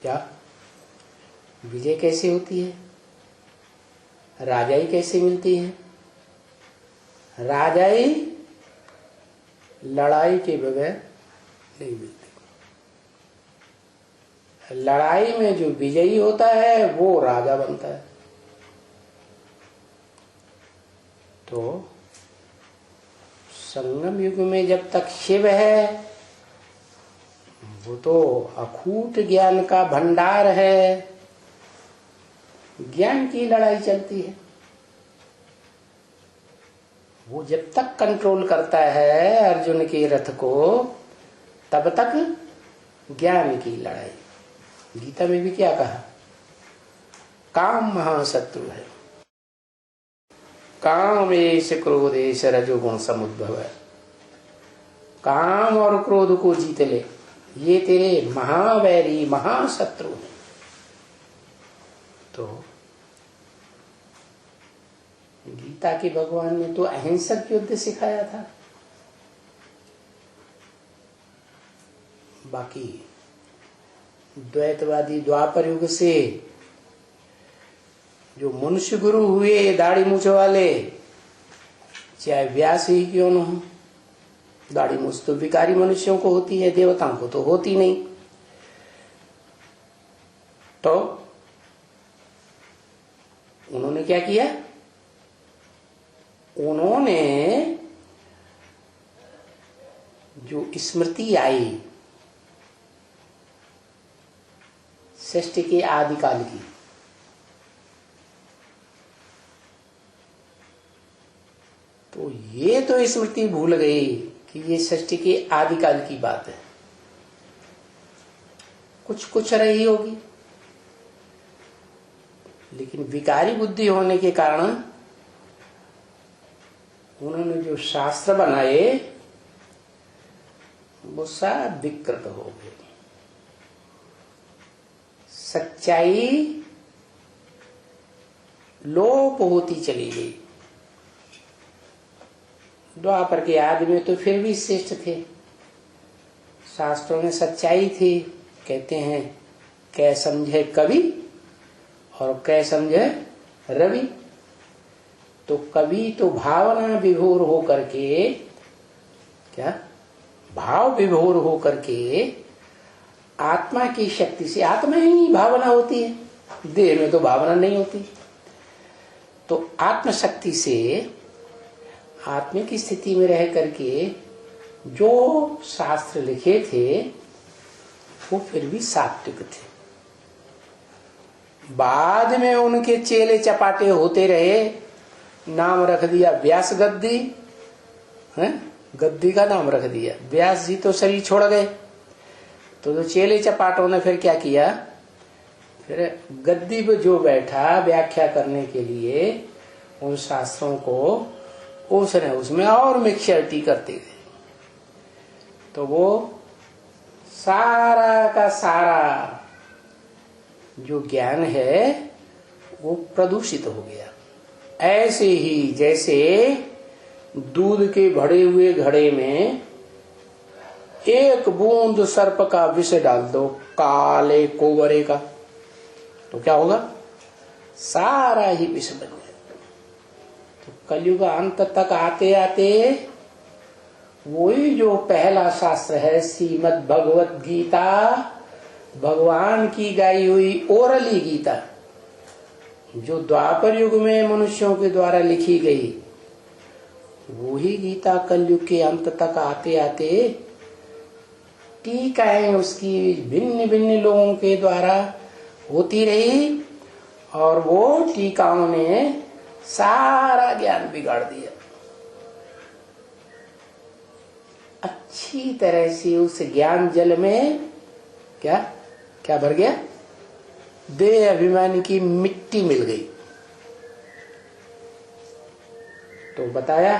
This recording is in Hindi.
क्या विजय कैसे होती है? राजाई कैसे मिलती है? राजाई लड़ाई के बगैर नहीं मिलती। लड़ाई में जो विजयी होता है वो राजा बनता है। तो संगम युग में जब तक शिव है वो तो अखूट ज्ञान का भंडार है, ज्ञान की लड़ाई चलती है। वो जब तक कंट्रोल करता है अर्जुन के रथ को तब तक ज्ञान की लड़ाई। गीता में भी क्या कहा? काम महाशत्रु है, कामेश क्रोधेश रजोगुण समुद्भव है। काम और क्रोध को जीत ले, ये तेरे महावैरी महाशत्रु हैं। तो गीता के भगवान ने तो अहिंसक युद्ध सिखाया था। बाकी द्वैतवादी द्वापर युग से जो मनुष्य गुरु हुए दाढ़ी मूछ वाले, चाहे व्यास ही क्यों न हो, दाढ़ी मूछ तो विकारी मनुष्यों को होती है, देवताओं को तो होती नहीं। तो उन्होंने क्या किया? उन्होंने जो स्मृति आई सृष्टि के आदिकाल की, तो ये तो स्मृति भूल गई कि ये सृष्टि के आदिकाल की बात है। कुछ रही होगी, लेकिन विकारी बुद्धि होने के कारण उन्होंने जो शास्त्र बनाए वो सब विकृत हो गए। सच्चाई लोप होती चली गई। द्वापर के आदमी तो फिर भी श्रेष्ठ थे, शास्त्रों में सच्चाई थी। कहते हैं कै समझे कवि और कै समझे रवि। तो कवि तो भावना विभोर हो करके, क्या भाव विभोर हो करके आत्मा की शक्ति से, आत्मा ही भावना होती है, देह में तो भावना नहीं होती। तो आत्म शक्ति से आत्मिक स्थिति में रह करके जो शास्त्र लिखे थे वो फिर भी सात्विक थे। बाद में उनके चेले चपाटे होते रहे, नाम रख दिया व्यास गद्दी है, गद्दी का नाम रख दिया। व्यास जी तो शरीर छोड़ गए, तो चेले चपाटों ने फिर क्या किया? फिर गद्दी पे जो बैठा व्याख्या करने के लिए उन शास्त्रों को, उसने उसमें और मिक्सचरिटी करते गए। तो वो सारा का सारा जो ज्ञान है वो प्रदूषित हो गया। ऐसे ही जैसे दूध के भरे हुए घड़े में एक बूंद सर्प का विष डाल दो, काले कोवरे का, तो क्या होगा? सारा ही विष बन गया। तो कलयुग अंत तक आते आते वही जो पहला शास्त्र है श्रीमद् भगवत गीता, भगवान की गाई हुई ओरली गीता, जो द्वापर युग में मनुष्यों के द्वारा लिखी गई, वही गीता कलयुग के अंत तक आते आते टीकाएं उसकी भिन्न भिन्न लोगों के द्वारा होती रही, और वो टीकाओं ने सारा ज्ञान बिगाड़ दिया। अच्छी तरह से उस ज्ञान जल में क्या क्या भर गया? देह अभिमान की मिट्टी मिल गई। तो बताया